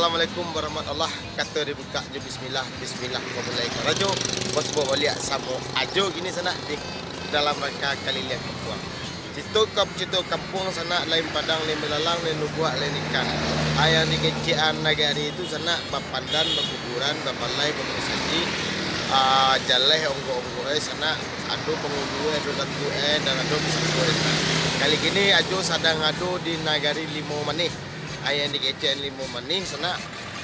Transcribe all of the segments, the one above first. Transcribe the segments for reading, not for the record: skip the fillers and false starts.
Assalamualaikum warahmatullahi kata dibuka je bismillah memulai rajo bos bawa balik samo ajo gini sana di dalam rangka kali lihat kampung. Cito kampung sana lain padang lain belalang lain nubuak lain ikan. Ayang di kecian nagari itu sana bapandan bakuburan babalai bamusaji jaleh onggo-onggo sana ado pengundu ado datu dan ado pesakoi. Kali gini ajo sadang ado di nagari Limo Manih. Ayah di kecian Limo Manih sana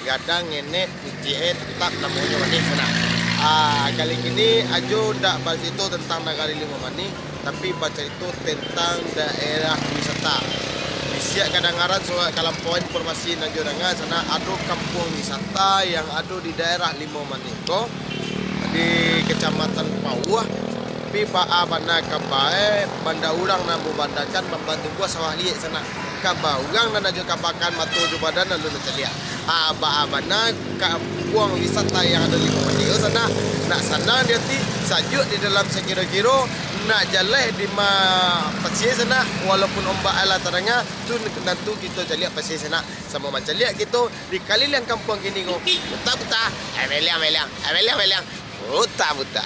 gadang nenek kecian tetap namanya Manih sana. Kali ini ajo tak bahas itu tentang nagari Limo Manih, tapi baca itu tentang daerah wisata. Siap kadang-kadang soal kalau poin informasi najo dengar sana ada kampung wisata yang ada di daerah Limo Manih ko di Kecamatan Pauah. Tapi Pak Bana Kabae banda urang namu bandakan membantu gua sawah liek sana. Kaba urang dan ajo kabakan matu jo badan dan lu celia. Ba Bana kampung wisata yang ada di Limo Manih sana. Nak sana dia ti sajuk di dalam sekira-kira nak jalan di pasir sana walaupun ombak ala terangnya tu nanti kita celia pasir sana sama macam celia kita di kali yang kampung gini go. Buta meliang buta.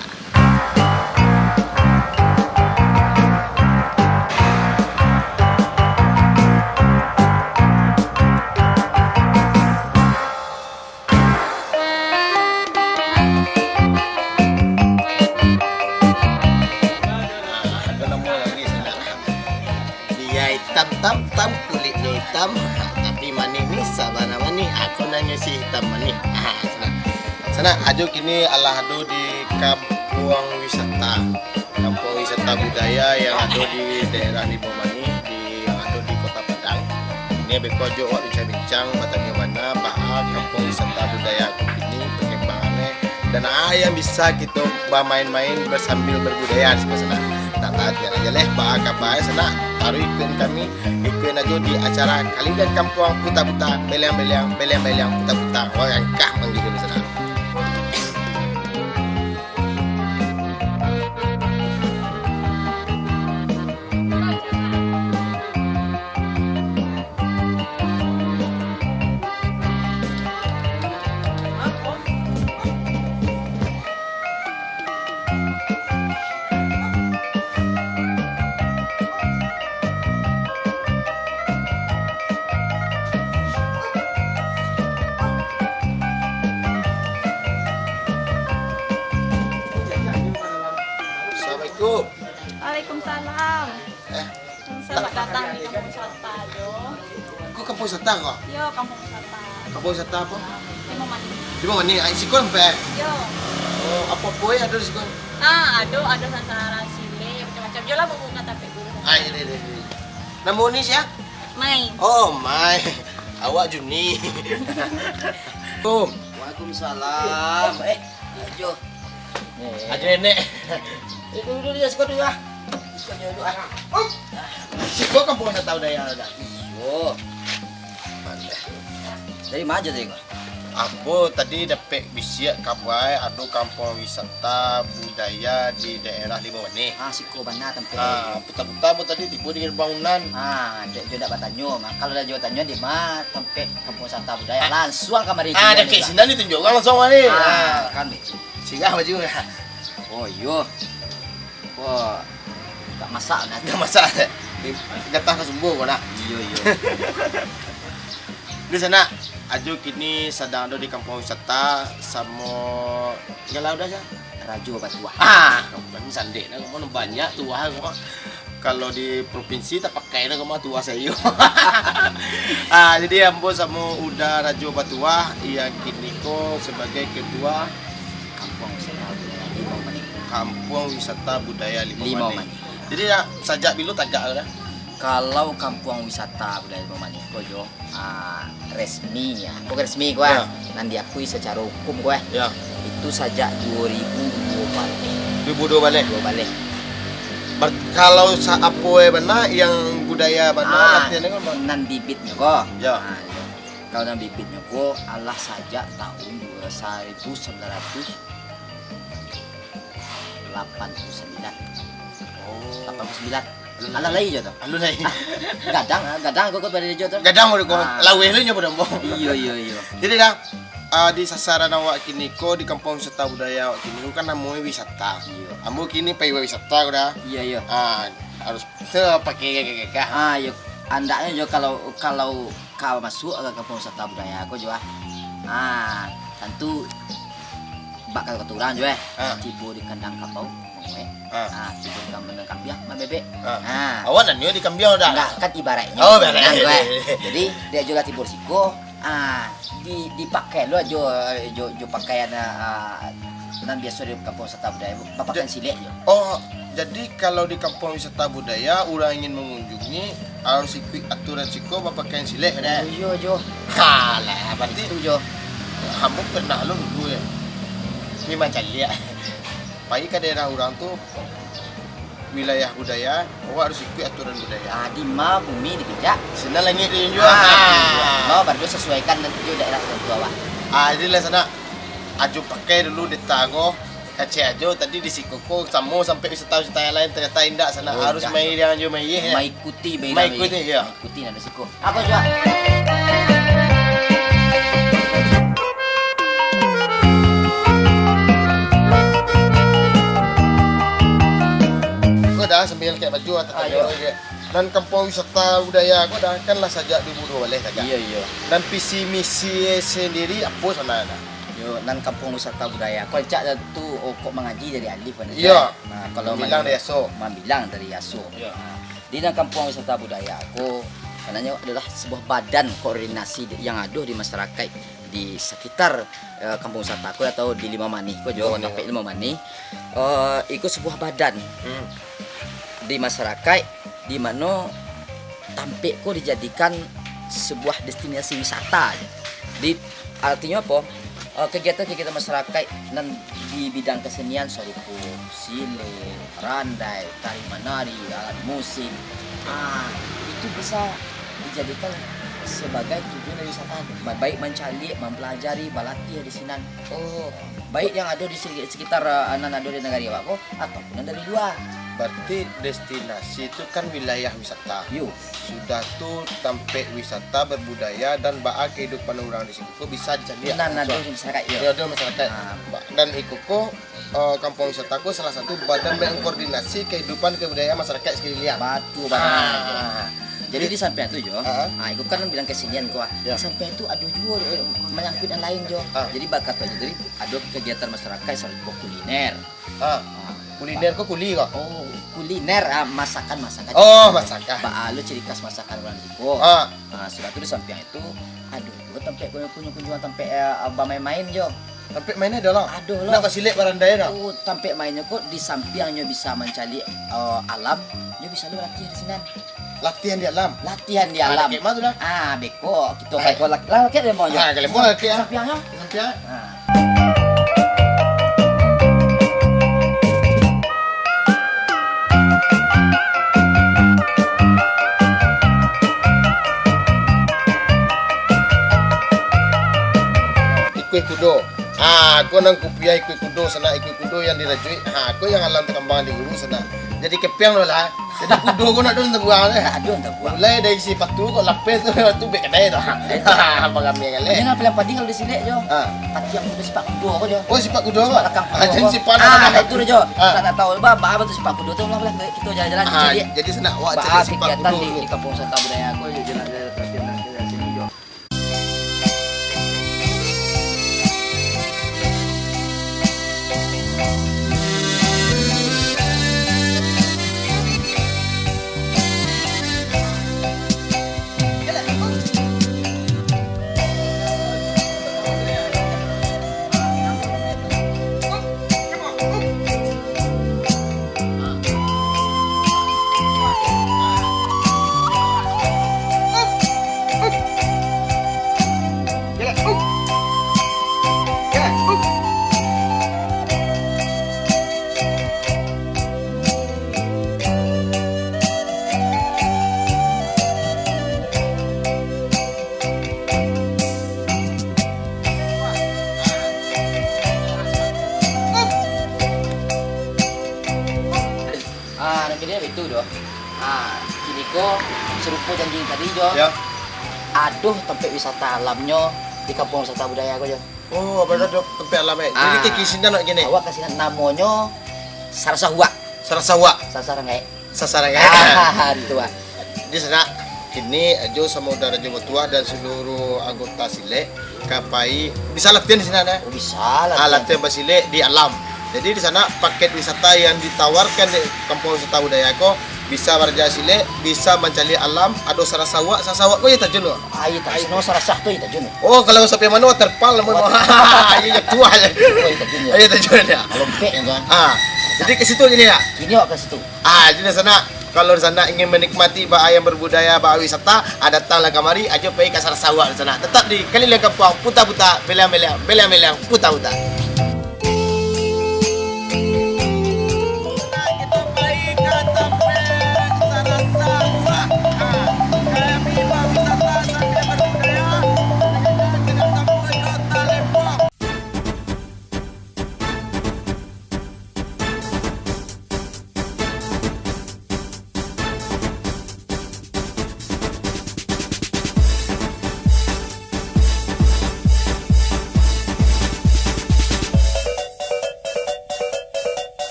Hitam kulitnya hitam tapi manis ni sabana manis aku nanya si hitam manis sana ajo kini ala ado di kampung wisata budaya yang ada di daerah Limo Manih yang ada di Kota Padang. Ini bekojo wak bincang batanya mana kampung wisata budaya ini perkembangannya dan yang bisa kita bermain-main bersambil berbudaya di sana. Tak aja leh kabar sana taruh ikut kami ikut aja di acara kali dan kampung buta-buta beliang buta-buta orang kah panggil di sana. Waalaikumsalam. Selamat datang di kampung wisata Jo. Kok kampung wisata kok? Yo, kampung wisata. Kampung wisata apa? Limo Manih. Limo Manih, sikon pe. Yo. Oh, apa poe ada di sikon? Ada sasaran sile macam-macam. Jo lah buku kata pe dulu. Ini. Nama ni siapa? Mai. Oh, Mai. Awak Juni. Tuh. Waalaikumsalam. Ajo. Ajo nenek. Dulu dia sekolah dulu ah. Sekolah dulu ah. Kok kampung dah tahu daya dah. Yo. Dari mana tadi kau? Aku tadi dapat bisiak kabar ada kampung wisata budaya di daerah Limo Manih. Siko bana tempat. Putar-putar pun tadi tiba di bangunan. Dia dak bertanya. Kalau dah jawab tanya di mana tempat kampung wisata budaya langsung kamari. Dekat sini ni tunjuk langsung ni. Kan singgah baju. Oh yo. Wah, tak masak nak. Tak masak. Gatah kesumbu kau nak. Yo. Di sana ajo kini sedang ada di kampung wisata sama galau dah je. Rajo Batuah. Kampung sandek nak kamu banyak tuah kau. Kalau di provinsi tak pakai nak kamu tuah saya. Jadi ambo sama udah Rajo Batuah yang kini ko sebagai ketua Kampung wisata budaya Limo Manih. Kampung wisata budaya Limo Manih. Jadi ya sajak bilu tagak dah. Kalau kampung wisata budaya Limo Manih kojo resminya, bukan resmi gua. Ya. Nanti diakui secara hukum gua. Ya. Itu sajak 2002 balik. Kalau apoe benar yang budaya benar latihan kan nan bibitnya kok. Ya. Kalau nan bibitnya kok Allah sajak tahun 1989. Oh. 89 Ala lagi jo tuh. Alun lain. Gadang kok pada jo tuh. Gadang mau ko Ah. lawe lu nya bodoh. Iya. Jadi dah di sasaran awak kini ko di kampung wisata budaya awak kini kan namanya wisata. Iya. Ambo kini pay wisata udah. Iya. Harus pakai kakak. Yuk andaknya jo kalau kau masuk ke kampung wisata budaya aku jo. Tentu bakal keturunan jo tiba di kandang kapau. Tiba di kandang kambiang, bebek. Awak nanyo di kambiang udah. Enggak, kan ibaratnya. Oh, ibaratnya. Jadi dia jual tibur siko, dipakai lo jo pakaian nan biasa di kampung wisata budaya, pakaian silek jo. Oh, jadi kalau di kampung wisata budaya orang ingin mengunjungi harus ikut aturan siko berpakaian silek ada. Iya jo. Halah, berarti Itu jo. kamu pernah lo dulu ya. Ini macam lihat. Pagi ke daerah orang tuh wilayah budaya, awak harus ikut aturan budaya. Di ma bumi dipijak. Sana langit dia juga. Mau baru sesuaikan dengan daerah tertentu awak. Jadi lah sana. Ajo pakai dulu di tago. Kacau aja tadi di Sikoko sama sampai wisata-wisata yang lain ternyata indah sana harus main yang ajo main ya. Maikuti Maikuti ya. Maikuti nada siko. Apa juga? Kau dah sambil kayak baju atau dan kampung wisata budaya kau dah kan lah sejak 2002 boleh saja. Iya. Dan visi misi sendiri apa sana ada? Yo, nan kampung wisata budaya. Kau cak tu kok mengaji dari alif kan. Iya. Nah, kalau bilang dari Yaso. Bilang dari Yaso. Iya. Di nan kampung wisata budaya aku karena adalah sebuah badan koordinasi yang ada di masyarakat di sekitar kampung wisata aku atau di Lima Manih. Kau juga sampai Lima Manih. Ikut sebuah badan di masyarakat di mana Tampek kok dijadikan sebuah destinasi wisata. Di artinya apa? Kegiatan-kegiatan masyarakat dan di bidang kesenian soruku, sile, randai, tari menari, alat musik. Itu bisa dijadikan sebagai tujuan dari wisata. Baik mencari, mempelajari, berlatih di sini. Baik yang ada di sekitar ada di negara aku ataupun yang dari luar. Berarti destinasi itu kan wilayah wisata. Yuk. Sudah tuh Tampek wisata berbudaya dan kehidupan orang di situ kok bisa dicari. Dan ada di masyarakat. Ya ada masyarakat. Dan Ikuko kampung wisataku salah satu badan mengkoordinasi kehidupan kebudayaan masyarakat sekeliling. Batu Jadi di samping itu Jo, itu kan bilang kesenian kok. Di samping itu ada juga menyangkut yang lain Jo. Jadi bakat aja. Jadi ada kegiatan masyarakat selalu kuliner. Kuliner kok kuli kok? Kuliner masakan. Masakan. Lu ciri khas masakan orang Diko. Sudah itu di samping itu aduh tempe kunjungan tempe main Jo. Tempe mainnya ada lah. Aduh lah. Nak kasih lihat barandai dah. Tempe mainnya kok di sampingnya bisa mencari alam, dia bisa lu latihan di sini. Latihan di alam. Latihan di alam. Kayak mana tu dah? Beko kita kayak laki dia mau Jo. Kalau mau laki ya. Sampingnya. Ikut kudo. Aku nang kupiah ikut kudo sana ikut kudo yang dirajui. Aku yang alam terkembang di guru sana. Jadi kepiang lah. Jadi kudo ko na doon terbuang. Aduh, terbuang. Mulai dari si patu ko lapet tu bek kedai tu. Apa kami yang Ini le? nak pelan padi kalau di sini Jo. Pati yang udah sepak kudo aku Jo. Oh sifat kudo ko. Belakang Jadi sifat itu Jo. Tak tahu apa tuh sepak kudo tuh lah kita jalan-jalan cari. Jadi sana awak Bah cari sifat kegiatan kudo. di kampung wisata budaya aku jalan-jalan ke sini Jo. serupa janji tadi Jo. Ya. Aduh tempat wisata alamnya di kampung wisata budaya aku Jo. Oh, berada di tempat alam eh. Jadi ke kisahnya nak gini. Awak kasih namanya Sarasahua. Sarasawa, Sasarangai. sasaran Itu ah. Di sana ini Ajo sama udara Jawa Tua dan seluruh anggota Sile kapai bisa latihan di sana ada. Oh, bisa lah. Latihan basile di alam. Jadi di sana paket wisata yang ditawarkan di kampung wisata budaya ko bisa warga Sile, bisa mencari alam, ada sarasawa ko ya tajun lo. Ayo tak seno sarasah tu ita Jun. Oh, kalau sampai mana terpal mau ya tua aja. Oh, ita Jun. Ayo tajun ya. Lompe kan. Jadi ke situ gini ya. Kini awak ke situ. Jadi di sana kalau di sana ingin menikmati bahaya berbudaya, bahaya wisata, datanglah kemari, aja pergi ke Sarasawa di sana. Tetap di Kaliling Kampung, puta-puta, belang-belang, belang-belang, puta-puta.